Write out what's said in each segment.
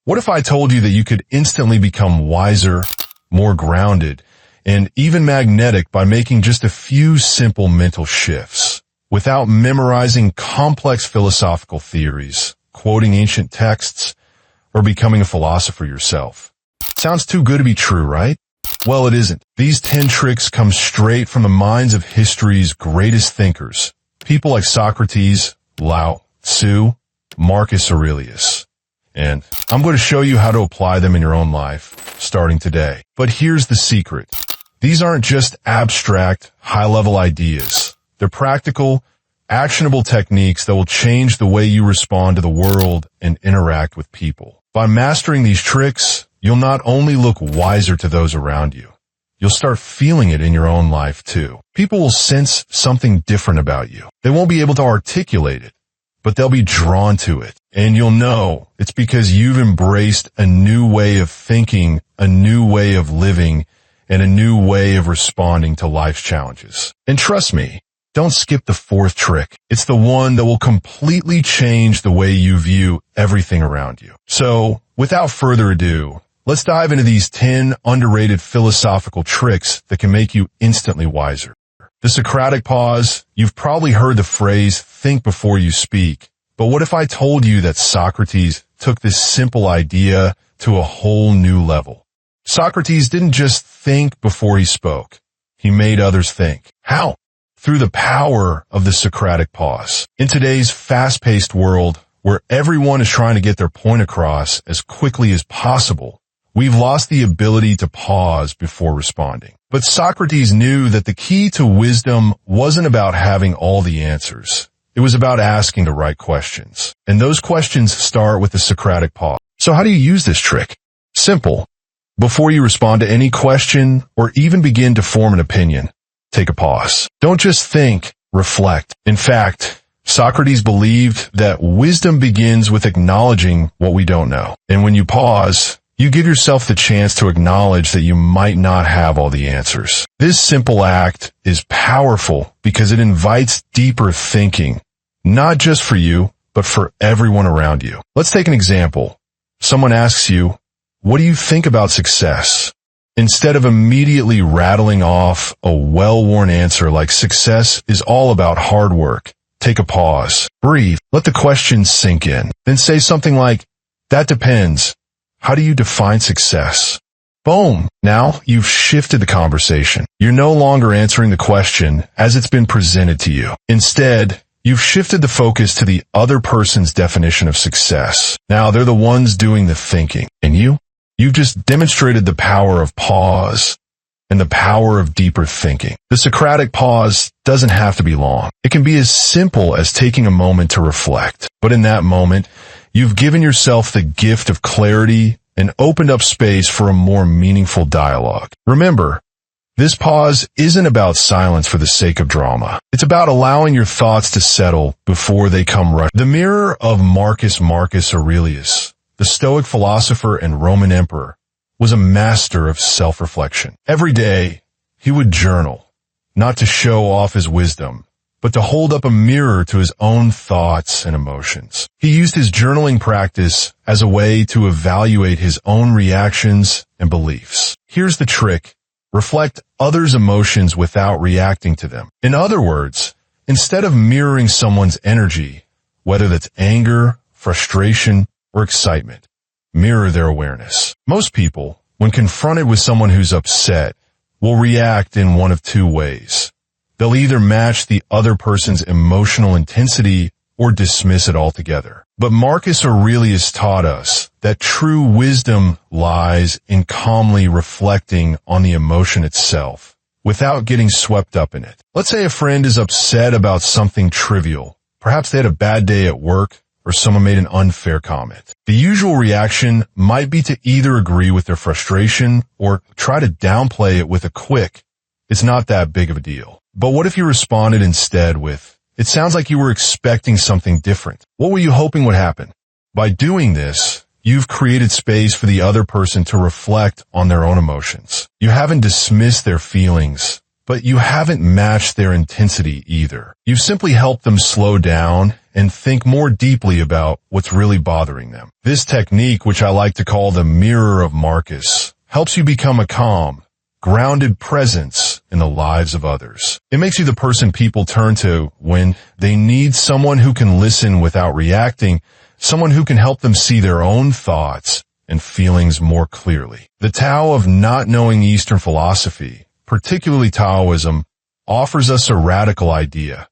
What if I told you that you could instantly become wiser, more grounded, and even magnetic by making just a few simple mental shifts, without memorizing complex philosophical theories, quoting ancient texts, or becoming a philosopher yourself? Sounds too good to be true, right? Well, it isn't. These 10 tricks come straight from the minds of history's greatest thinkers, people like Socrates, Lao Tzu, Marcus Aurelius. And I'm going to show you how to apply them in your own life, starting today. But here's the secret. These aren't just abstract, high-level ideas. They're practical, actionable techniques that will change the way you respond to the world and interact with people. By mastering these tricks, you'll not only look wiser to those around you, you'll start feeling it in your own life too. People will sense something different about you. They won't be able to articulate it, but they'll be drawn to it. And you'll know it's because you've embraced a new way of thinking, a new way of living, and a new way of responding to life's challenges. And trust me, don't skip the 4th trick. It's the one that will completely change the way you view everything around you. So, without further ado, let's dive into these 10 underrated philosophical tricks that can make you instantly wiser. The Socratic Pause. You've probably heard the phrase, think before you speak. But what if I told you that Socrates took this simple idea to a whole new level? Socrates didn't just think before he spoke. He made others think. How? Through the power of the Socratic Pause. In today's fast-paced world, where everyone is trying to get their point across as quickly as possible, we've lost the ability to pause before responding. But Socrates knew that the key to wisdom wasn't about having all the answers. It was about asking the right questions. And those questions start with the Socratic Pause. So how do you use this trick? Simple. Before you respond to any question or even begin to form an opinion, take a pause. Don't just think, reflect. In fact, Socrates believed that wisdom begins with acknowledging what we don't know. And when you pause, you give yourself the chance to acknowledge that you might not have all the answers. This simple act is powerful because it invites deeper thinking, not just for you, but for everyone around you. Let's take an example. Someone asks you, what do you think about success? Instead of immediately rattling off a well-worn answer like success is all about hard work, take a pause, breathe, let the question sink in. Then say something like, that depends. How do you define success? Boom! Now you've shifted the conversation. You're no longer answering the question as it's been presented to you. Instead, you've shifted the focus to the other person's definition of success. Now they're the ones doing the thinking. And you've just demonstrated the power of pause and the power of deeper thinking. The Socratic Pause doesn't have to be long. It can be as simple as taking a moment to reflect. But in that moment, you've given yourself the gift of clarity and opened up space for a more meaningful dialogue. Remember, this pause isn't about silence for the sake of drama. It's about allowing your thoughts to settle before they come rushing. The mirror of Marcus Aurelius, the Stoic philosopher and Roman emperor, was a master of self-reflection. Every day, he would journal, not to show off his wisdom, but to hold up a mirror to his own thoughts and emotions. He used his journaling practice as a way to evaluate his own reactions and beliefs. Here's the trick. Reflect others' emotions without reacting to them. In other words, instead of mirroring someone's energy, whether that's anger, frustration, or excitement, mirror their awareness. Most people, when confronted with someone who's upset, will react in one of two ways. They'll either match the other person's emotional intensity or dismiss it altogether. But Marcus Aurelius taught us that true wisdom lies in calmly reflecting on the emotion itself, without getting swept up in it. Let's say a friend is upset about something trivial. Perhaps they had a bad day at work, or someone made an unfair comment. The usual reaction might be to either agree with their frustration or try to downplay it with a quick, it's not that big of a deal. But what if you responded instead with, it sounds like you were expecting something different. What were you hoping would happen? By doing this, you've created space for the other person to reflect on their own emotions. You haven't dismissed their feelings, but you haven't matched their intensity either. You've simply helped them slow down and think more deeply about what's really bothering them. This technique, which I like to call the mirror of Marcus, helps you become a calm, grounded presence in the lives of others. It makes you the person people turn to when they need someone who can listen without reacting, someone who can help them see their own thoughts and feelings more clearly. The Tao of not knowing Eastern philosophy, particularly Taoism, offers us a radical idea.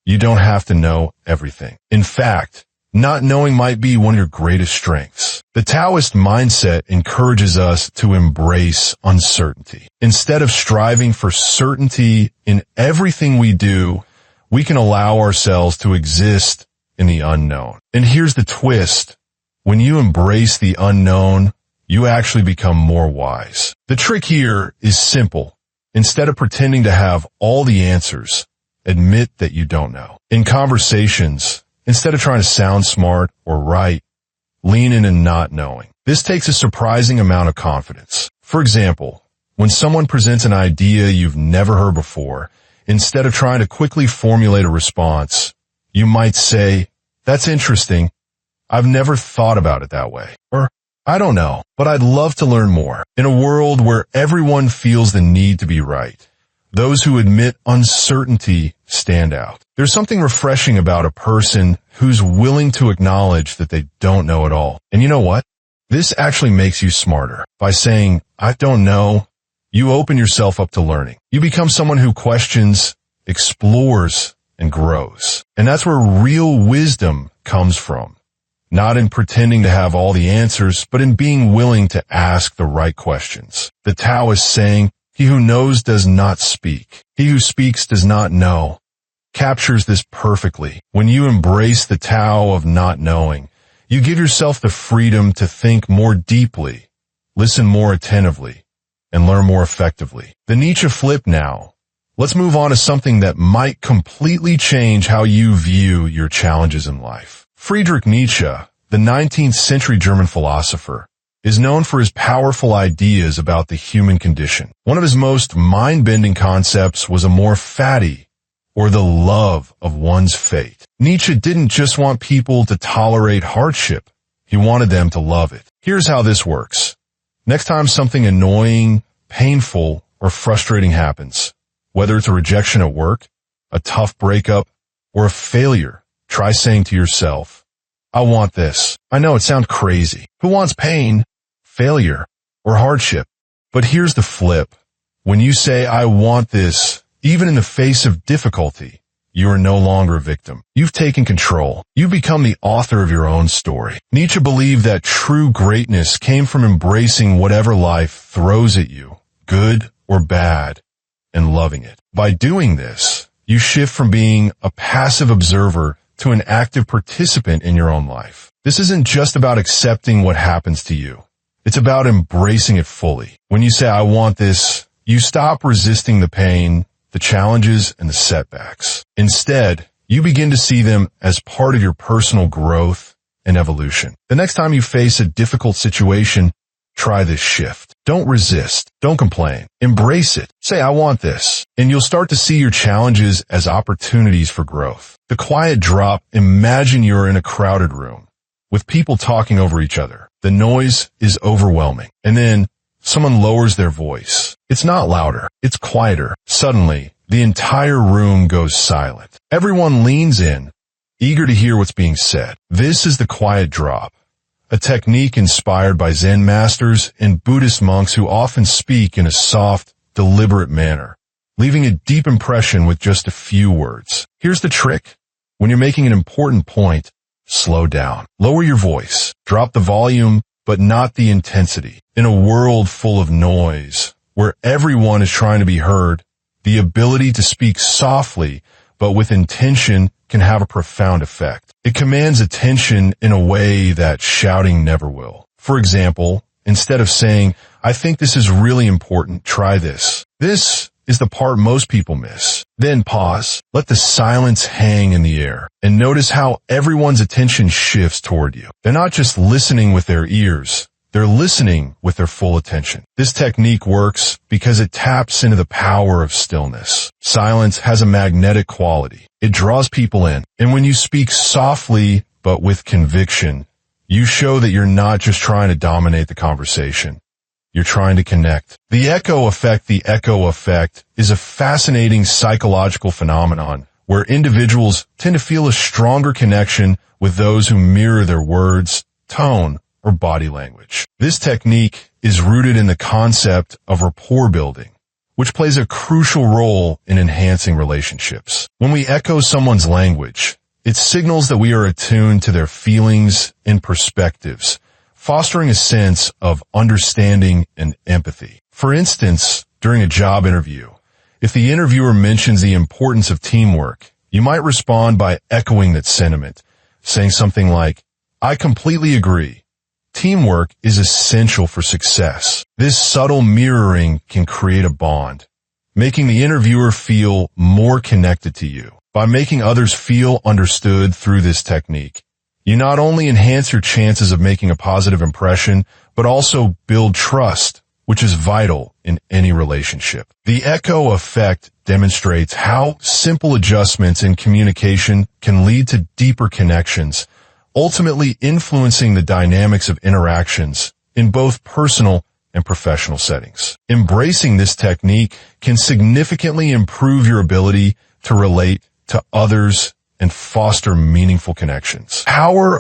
You don't have to know everything. In fact, not knowing might be one of your greatest strengths. The Taoist mindset encourages us to embrace uncertainty. Instead of striving for certainty in everything we do, we can allow ourselves to exist in the unknown. And here's the twist. When you embrace the unknown, you actually become more wise. The trick here is simple. Instead of pretending to have all the answers, admit that you don't know. In conversations, instead of trying to sound smart or right, lean in and not knowing. This takes a surprising amount of confidence. For example, when someone presents an idea you've never heard before, instead of trying to quickly formulate a response, you might say, "That's interesting. I've never thought about it that way." Or, "I don't know, but I'd love to learn more." In a world where everyone feels the need to be right, those who admit uncertainty stand out. There's something refreshing about a person who's willing to acknowledge that they don't know it all. And you know what? This actually makes you smarter. By saying, "I don't know," you open yourself up to learning. You become someone who questions, explores, and grows. And that's where real wisdom comes from. Not in pretending to have all the answers, but in being willing to ask the right questions. The Tao is saying, "He who knows does not speak. He who speaks does not know," captures this perfectly. When you embrace the Tao of not knowing, you give yourself the freedom to think more deeply, listen more attentively, and learn more effectively. The Nietzsche flip now. Let's move on to something that might completely change how you view your challenges in life. Friedrich Nietzsche, the 19th century German philosopher, is known for his powerful ideas about the human condition. One of his most mind-bending concepts was amor fati, or the love of one's fate. Nietzsche didn't just want people to tolerate hardship. He wanted them to love it. Here's how this works. Next time something annoying, painful, or frustrating happens, whether it's a rejection at work, a tough breakup, or a failure, try saying to yourself, "I want this." I know it sounds crazy. Who wants pain, failure, or hardship? But here's the flip. When you say, "I want this," even in the face of difficulty, you are no longer a victim. You've taken control. You become the author of your own story. Nietzsche believed that true greatness came from embracing whatever life throws at you, good or bad, and loving it. By doing this, you shift from being a passive observer to an active participant in your own life. This isn't just about accepting what happens to you. It's about embracing it fully. When you say, "I want this," you stop resisting the pain, the challenges, and the setbacks. Instead, you begin to see them as part of your personal growth and evolution. The next time you face a difficult situation, try this shift. Don't resist. Don't complain. Embrace it. Say, "I want this." And you'll start to see your challenges as opportunities for growth. The quiet drop. Imagine you're in a crowded room with people talking over each other. The noise is overwhelming. And then someone lowers their voice. It's not louder. It's quieter. Suddenly, the entire room goes silent. Everyone leans in, eager to hear what's being said. This is the quiet drop, a technique inspired by Zen masters and Buddhist monks who often speak in a soft, deliberate manner, leaving a deep impression with just a few words. Here's the trick. When you're making an important point, slow down. Lower your voice. Drop the volume, but not the intensity. In a world full of noise, where everyone is trying to be heard, the ability to speak softly but with intention can have a profound effect. It commands attention in a way that shouting never will. For example, instead of saying, "I think this is really important, try this." This is the part most people miss. Then pause. Let the silence hang in the air. And notice how everyone's attention shifts toward you. They're not just listening with their ears. They're listening with their full attention. This technique works because it taps into the power of stillness. Silence has a magnetic quality. It draws people in. And when you speak softly but with conviction, you show that you're not just trying to dominate the conversation. You're trying to connect. The echo effect is a fascinating psychological phenomenon where individuals tend to feel a stronger connection with those who mirror their words, tone, or body language. This technique is rooted in the concept of rapport building, which plays a crucial role in enhancing relationships. When we echo someone's language, it signals that we are attuned to their feelings and perspectives, fostering a sense of understanding and empathy. For instance, during a job interview, if the interviewer mentions the importance of teamwork, you might respond by echoing that sentiment, saying something like, "I completely agree. Teamwork is essential for success." This subtle mirroring can create a bond, making the interviewer feel more connected to you. By making others feel understood through this technique, you not only enhance your chances of making a positive impression, but also build trust, which is vital in any relationship. The echo effect demonstrates how simple adjustments in communication can lead to deeper connections, ultimately influencing the dynamics of interactions in both personal and professional settings. Embracing this technique can significantly improve your ability to relate to others and foster meaningful connections. The power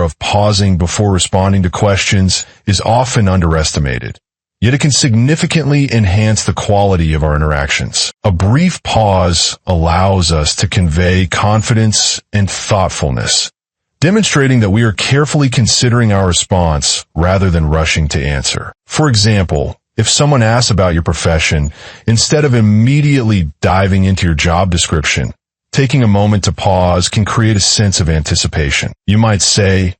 of pausing before responding to questions is often underestimated, yet it can significantly enhance the quality of our interactions. A brief pause allows us to convey confidence and thoughtfulness, demonstrating that we are carefully considering our response rather than rushing to answer. For example, if someone asks about your profession, instead of immediately diving into your job description, taking a moment to pause can create a sense of anticipation. You might say,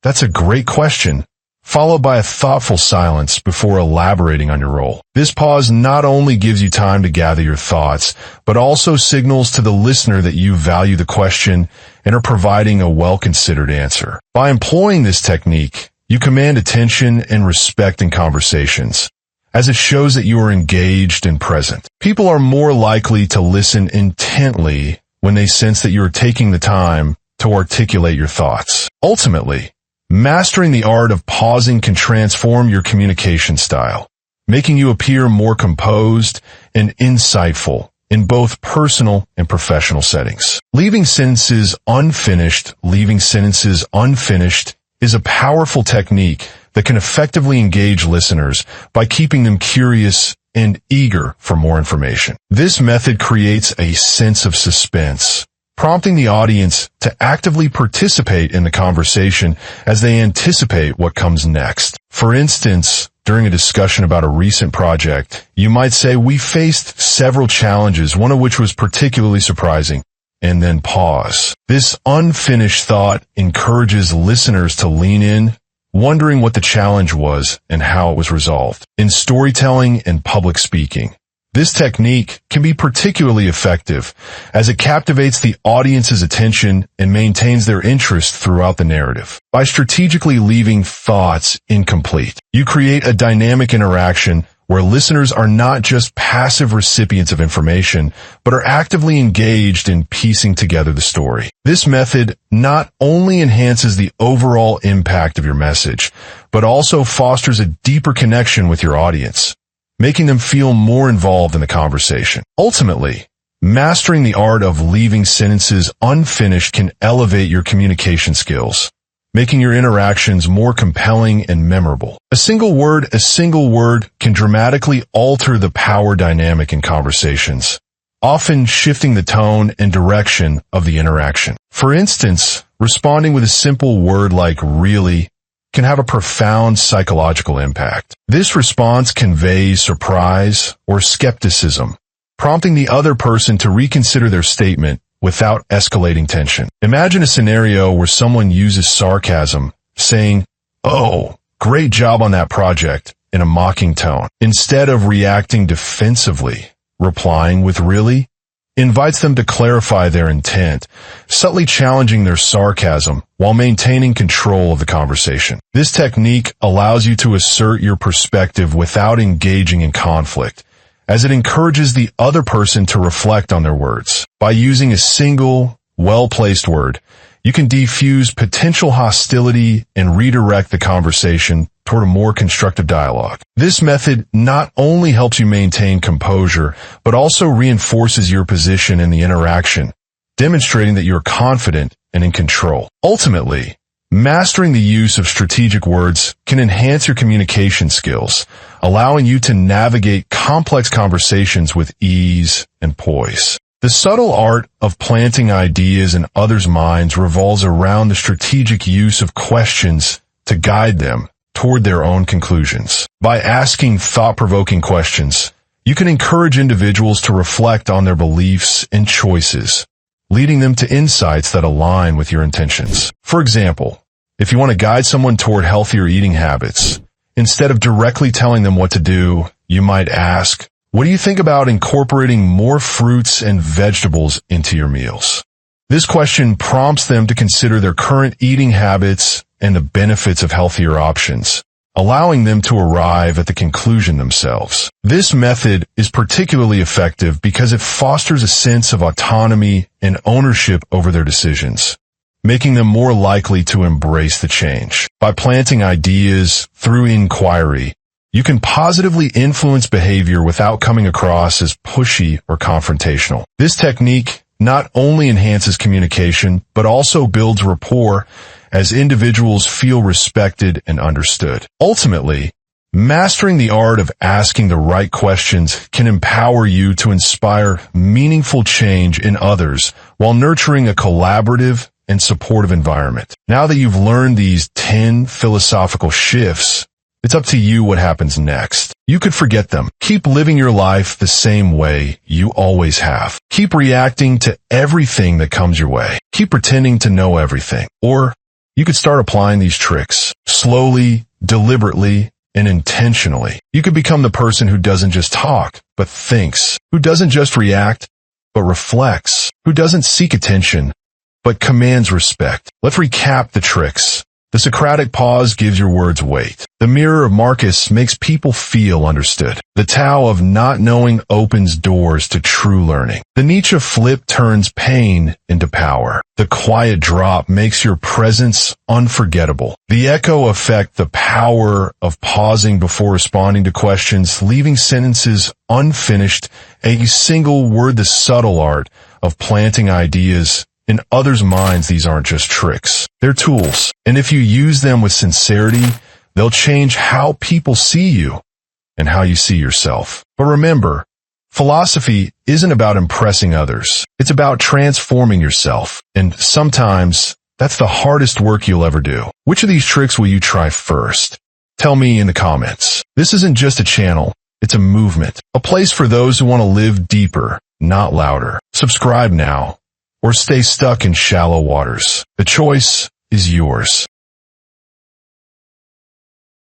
"That's a great question," followed by a thoughtful silence before elaborating on your role. This pause not only gives you time to gather your thoughts, but also signals to the listener that you value the question and are providing a well-considered answer. By employing this technique, you command attention and respect in conversations, as it shows that you are engaged and present. People are more likely to listen intently when they sense that you are taking the time to articulate your thoughts. Ultimately, mastering the art of pausing can transform your communication style, making you appear more composed and insightful in both personal and professional settings. Leaving sentences unfinished is a powerful technique that can effectively engage listeners by keeping them curious and eager for more information. This method creates a sense of suspense, prompting the audience to actively participate in the conversation as they anticipate what comes next. For instance, during a discussion about a recent project, you might say, "We faced several challenges, one of which was particularly surprising," and then pause. This unfinished thought encourages listeners to lean in, wondering what the challenge was and how it was resolved. In storytelling and public speaking, this technique can be particularly effective as it captivates the audience's attention and maintains their interest throughout the narrative. By strategically leaving thoughts incomplete, you create a dynamic interaction where listeners are not just passive recipients of information, but are actively engaged in piecing together the story. This method not only enhances the overall impact of your message, but also fosters a deeper connection with your audience, making them feel more involved in the conversation. Ultimately, mastering the art of leaving sentences unfinished can elevate your communication skills, making your interactions more compelling and memorable. A single word can dramatically alter the power dynamic in conversations, often shifting the tone and direction of the interaction. For instance, responding with a simple word like "really" can have a profound psychological impact. This response conveys surprise or skepticism, prompting the other person to reconsider their statement without escalating tension. Imagine a scenario where someone uses sarcasm, saying, "Oh, great job on that project," in a mocking tone. Instead of reacting defensively, replying with "really," invites them to clarify their intent, subtly challenging their sarcasm while maintaining control of the conversation. This technique allows you to assert your perspective without engaging in conflict, as it encourages the other person to reflect on their words. By using a single, well-placed word, you can defuse potential hostility and redirect the conversation toward a more constructive dialogue. This method not only helps you maintain composure, but also reinforces your position in the interaction, demonstrating that you're confident and in control. Ultimately, mastering the use of strategic words can enhance your communication skills, allowing you to navigate complex conversations with ease and poise. The subtle art of planting ideas in others' minds revolves around the strategic use of questions to guide them toward their own conclusions. By asking thought-provoking questions, you can encourage individuals to reflect on their beliefs and choices, leading them to insights that align with your intentions. For example, if you want to guide someone toward healthier eating habits, instead of directly telling them what to do, you might ask, "What do you think about incorporating more fruits and vegetables into your meals?" This question prompts them to consider their current eating habits and the benefits of healthier options, allowing them to arrive at the conclusion themselves. This method is particularly effective because it fosters a sense of autonomy and ownership over their decisions, making them more likely to embrace the change. By planting ideas through inquiry, you can positively influence behavior without coming across as pushy or confrontational. This technique not only enhances communication, but also builds rapport as individuals feel respected and understood. Ultimately, mastering the art of asking the right questions can empower you to inspire meaningful change in others while nurturing a collaborative and supportive environment. Now that you've learned these 10 philosophical shifts, it's up to you what happens next. You could forget them. Keep living your life the same way you always have. Keep reacting to everything that comes your way. Keep pretending to know everything. Or you could start applying these tricks slowly, deliberately, and intentionally. You could become the person who doesn't just talk, but thinks, who doesn't just react, but reflects, who doesn't seek attention, but commands respect. Let's recap the tricks. The Socratic Pause gives your words weight. The mirror of Marcus makes people feel understood. The Tao of not knowing opens doors to true learning. The Nietzsche flip turns pain into power. The quiet drop makes your presence unforgettable. The echo effect, the power of pausing before responding to questions, leaving sentences unfinished, a single word, the subtle art of planting ideas in others' minds. These aren't just tricks. They're tools. And if you use them with sincerity, they'll change how people see you and how you see yourself. But remember, philosophy isn't about impressing others. It's about transforming yourself. And sometimes that's the hardest work you'll ever do. Which of these tricks will you try first? Tell me in the comments. This isn't just a channel. It's a movement. A place for those who want to live deeper, not louder. Subscribe now, or stay stuck in shallow waters. The choice is yours.